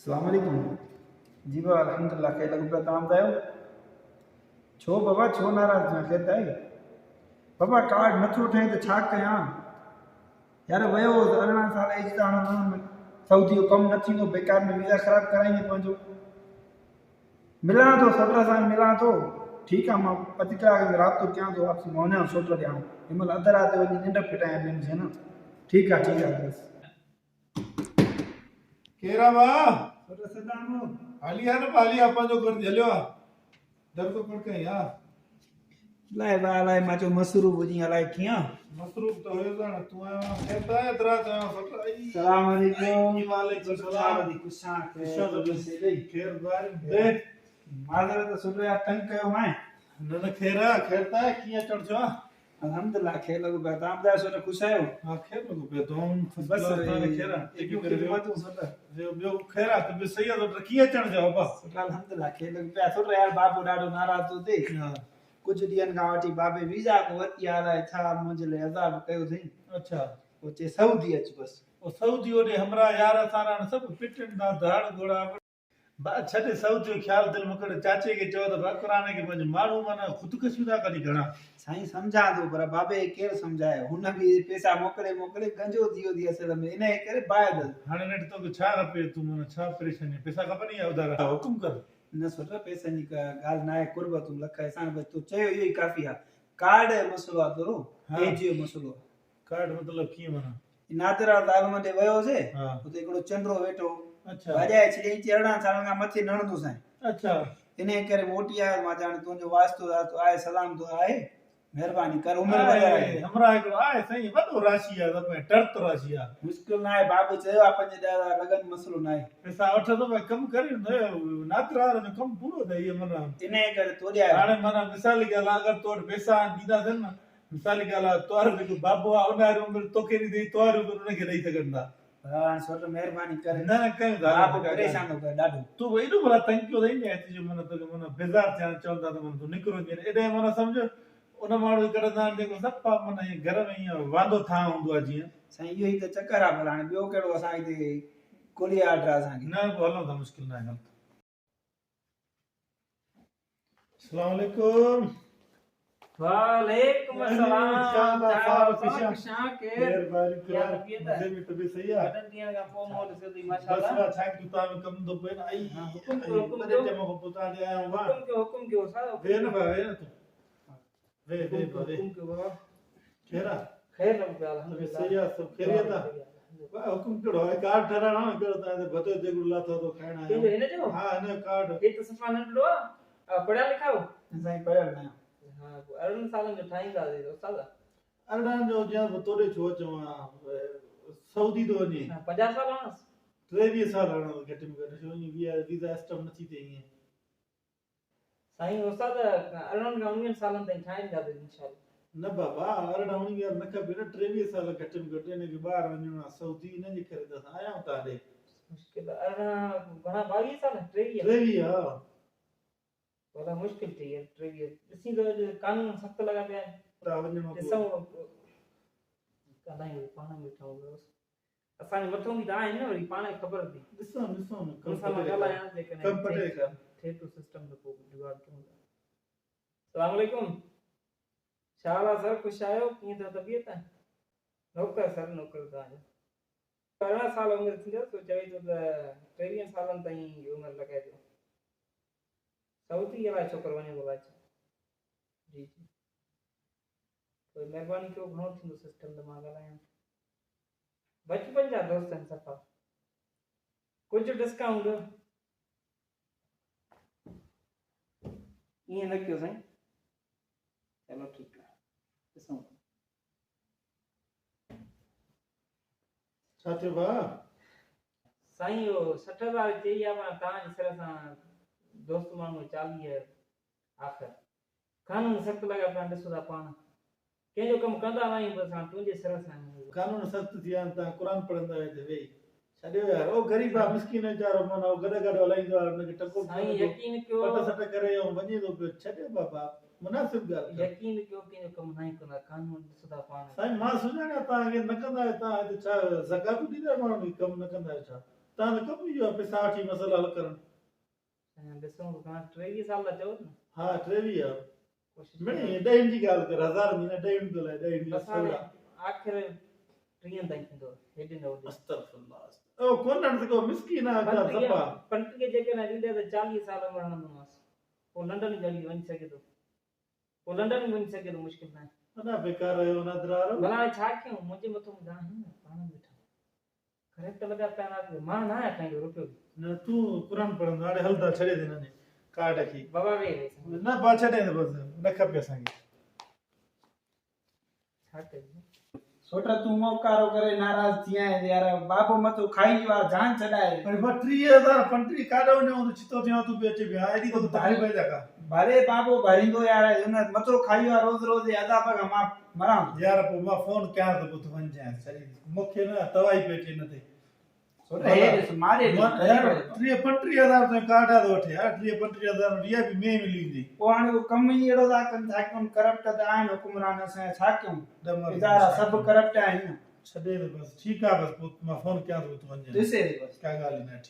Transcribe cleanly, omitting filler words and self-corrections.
अस्सलाम वालेकुम। जी बाबा अल्हम्दुलिल्लाह खे लॻो पिया तव्हां ॿुधायो छो बाबा छो नाराज़ थिया केत आहे बाबा कार्ड नथो ठहे त छा कयां यार वियो 18 साल एज त हाणे सऊदी जो कमु न थींदो बेकार में वीज़ा ख़राबु कराईंदे पंहिंजो मिलां थो सोट सां मिलां थो ठीकु आहे मां अधु कलाक में राब्तो कयां थो वापसी मां वञां सोट ॾियां हिन महिल अधु राति वञी निंड फिटायां ॿिनि न ठीकु आहे बसि केरा बा सोट सदाम हालिया न हालिया पंहिंजो घर हलियो आहे दर को पड़ कई हा अलाए बा अलाए मां चयो मसरूफ़ हुजी अलाए कीअं मसरूफ तो हुयो ॼाण तूं आयो खेता है तरा फट आई सलाम वालेकुम वालेकुम सलाम कुशा खेर बार दे माज़रत सुठो यार तंग कयो मैं न न खेरा खेरता है किया चढ़ छो अल्हम्दुलिल्लाह खे लॻो पिया तव्हां ॿुधायो सोट ख़ुशि आहियो हां खेर लॻो पियो तो बस ताने खेरा एक ख़िदमतूं सोट ॿियो खेरा त बि सही आहे तो किया चढ़ जाओ बस सोट अल्हम्दुलिल्लाह खे लॻो पिया सोट यार बाबू ॾाढो नाराज़ थो थिए हां कुझु ॾींहंनि खां वठी बाबे वीज़ा को वरिती आहे अलाए छा मुंहिंजे लाइ अज़ाब कयो अथई अच्छा पोइ चए सऊदी अच बसि ओ सऊदी ओॾे हमरा यार सारा सभु पिटनि था धाड़ घोड़ा बा छॾे सऊदी जो ख़्याल दिलि मूंखे चाचे खे चयो त बकराने खे पंहिंजो माण्हू माना ख़ुदकुशी था कढी घणा साईं सम्झां थो पर बाबे खे केरु सम्झाए हुन बि पैसा मोकिले मोकिले गंजो थी वियो थी असल में इन जे करे बाहि हाणे नेठि तोखे छा खपे तूं माना छा परेशानी पैसा खपनि या उधार हुकुम कर न सोट पैसनि जी ॻाल्हि न आहे कुर्बतूं लख असां बसि तूं चयो इहो ई काफ़ी आहे कार्ड जो मसइलो आहे थोरो हाँ। एज जो मसइलो आहे कार्ड मतलब कीअं माना नादिरा तालम ते वियोसीं हाँ। हुते हिकिड़ो चंडो वेठो अच्छा भाॼाए छॾियईं 14 सालनि खां मथे नणंदुसि ऐं अच्छा इन करे मोटी आयो मां ॼाण तुंहिंजो वास्तो आहे सलाम तो आहे महिरबानी कर उमिरि वधाए आहे, हमरा हिकिड़ो आहे साईं वॾो राशि आहे त टर्त राशि आहे मुश्किल न आहे बाबू चयो आहे 5-10 लॻनि मसइलो न आहे पैसा वठंदो भई कमु करे नातरार जो कमु पूरो थिए इहे माना इन जे करे तो ॾियां हाणे माना मिसाली ॻाल्हि आहे अगरि तो वटि पैसा ॾींदासीं न मिसाली ॻाल्हि आहे तो जेको बाबू आहे उन वारी उमिरि तोखे ॾींदी तो वारी उमिरि उनखे ॾेई सघनि था हाणे सोट महिरबानी करे न न कयूं बाबू परेशान थो करे ॾाढो तूं एॾो भला तंग कयो अथई न तुंहिंजो माना तोखे माना बेज़ार थियणु चवंदा त माना तूं निकिरो एॾे माना सम्झ उन माण्हू कढंदा आहिनि जेको सभु माना ईअं घर में ईअं वांदो थां हूंदो आहे जीअं साईं इहो ई त चकर आहे भला हाणे ॿियो कहिड़ो असां हिते कुली आर्डर आहे असांखे न पोइ हलूं था मुश्किल न आहे ग़लति अस्सलाम वालेकुम वालेकुम अस्सलाम शाह केर बारी करार मजे में तबे सही है बटन दिया का फोन हो से बस माशाल्लाह वा छा कि ता में कम दो पे आई हुकुम बड़े जमा को पता दे आया हूं हुकुम क्यों सा वे ना भाई ना तू वे हुकुम क्यों बाबा खेरा खैर लग गया तबे अल्हम्दुलिल्लाह सही है सब खेरिया था वाह हुकुम करो है कार्ड ठहरा ना करो ता बतो जेगुला तो खाना के है हिन जो हां ने कार्ड ये तो सफा न लो पढ़ा लिखा हो साईं पढ़ियल न हां 18 साल जो ठाईंदा दे उस्ताद अरडान जो जे तोड़े छो चवा सऊदी तो वनी 50 साल होनस 23 साल हणो घटि में घटि छो वीज़ा सिस्टम नथी थिए ईअं साईं उस्ताद 18 का 19 सालन ताईं ठाईंदा दे इंशाल्लाह न बाबा अरड़हं उणिवीह न खपे न 23 साल घटि में घटि हिन खे ॿाहिरि वञिणो आहे सऊदी इन जे करे त असां आया आहियूं तव्हां ॾे मुश्किल 18 घणा 22 साल 23 23 हा वॾा मुश्किल थी है 23 ॾिसी तो कानून सख्त लॻा पिया आहिनि तव्हां वञिणो ॾिसूं कॾहिं पाण में ठहूं असांजे मथां बि त आहिनि न वरी पाण खे ख़बर थी ॾिसो ॾिसो न कम सां ॻाल्हायां जेकॾहिं कम पटे कर थिए थो सिस्टम त पोइ जुगाड़ कयूं था अस्सलाम वालेकुम छा हाल आहे सर ख़ुशि आहियो कीअं अथव तबियत नौकर सर नौकर तव्हांजो 18 साल उमिरि थींदव तो चवे थो त 23 सालनि ताईं उमिरि लॻाए थो सऊदी अलाए छोकिरो वञे थो अलाए छा जी जी कोई महिरबानी कयो घणो थींदो सिस्टम त मां ॻाल्हायां बचपन जा दोस्त आहिनि सफ़ा कुझु डिस्काउंट ईअं न कयो साईं चलो ठीकु आहे ॾिसूं छा थियो भाउ साईं इहो 60,000 चई आहे मां तव्हांजे सिर सां दोस्त माण्हू 40 आख़िर कानून सख़्तु लॻा पिया ॾिसो था पाण कंहिंजो कमु कंदा न आहियूं बसि हाणे तुंहिंजे सिर सां कानून सख़्त थी विया आहिनि तव्हां क़ुर पढ़ंदा आहियो हिते वेही छॾियो यार ओ ग़रीब आहे मिसकिन वीचारो माना गॾु गॾु हलाईंदो आहे हुनखे टको साईं यकीन कयो पट सट करे ऐं वञे थो पियो छॾियो बाबा मुनासिब ॻाल्हि यकीन कयो कंहिंजो कमु न कंदा कानून ॾिसो था पाण साईं मां सुञाणा तव्हांखे न कंदा आहियो तव्हां हिते छा ज़कात ॾींदा आहियो माण्हुनि खे कमु न कंदा आहियो छा तां त कब इहो पैसा वठी मसला हल करण ॾिसूं तव्हां 23 साल था चओ न हा 23 आहे कोशिशि मिणी कयो। 10 जी ॻाल्हि कर 1000 जी न 10 थो लाइ 10 जी बसि हाणे सवड़ा आख़िर 30 ताईं थींदो हेॾे न होॾे अस्तगफुरुल्लाह ओ कोन त को मिस्कीन आहे का सफ़ा 35 जेके न ॾींदे त 40 साल में हणंदोमांसि पोइ लंडन जल्दी वञी सघे थो पोइ लंडन वञी सघे थो मुश्किल न आहे अना बेकार रहियो न दरारो भला हाणे छा कयूं मुंहिंजे मथां ॿुधाए न पाण वेठा करेक्ट लॻा पिया न मां न आहियां खाईंदो रुपयो न तूं क़ुरान पढ़ंदो हाणे हलंदा छॾे दे न कार्ड खे बाबा वे न बा छॾे दे बस न खपे असांखे छा कयूं छोटा तूं मोकारो करे नाराज़ थी आहीं यार बाबो मथो खाई वियो आहे जान छॾाए अरे बा 30000 35 काॾो वञो त चितो थियो तूं बि अचे पिया एॾी तो तारी पई जा का भरे बाबो भरींदो यार हुन मथो खाई वियो आहे रोज़ रोज़ अदाब खां मां मरां यार पोइ मां फोन कयां त पोइ तूं वञजांइ सही मूंखे न तवाई पेट न ते छोटा हे ॾिस मारे यार 35,000 तो कार्ड आ तो वठे यार 35,000 रिया बि में मिली वेंदी पोइ हाणे उहो कम ई अहिड़ो था कनि था कोन करप्ट त आहिनि हुकुमरान असांजा छा कयूं दमर इदारा सभु करप्ट आहिनि छॾे दे बस ठीकु आहे बस पोइ मां फोन कयां तो तूं वञजांइ ॾिसे बसि का ॻाल्हि न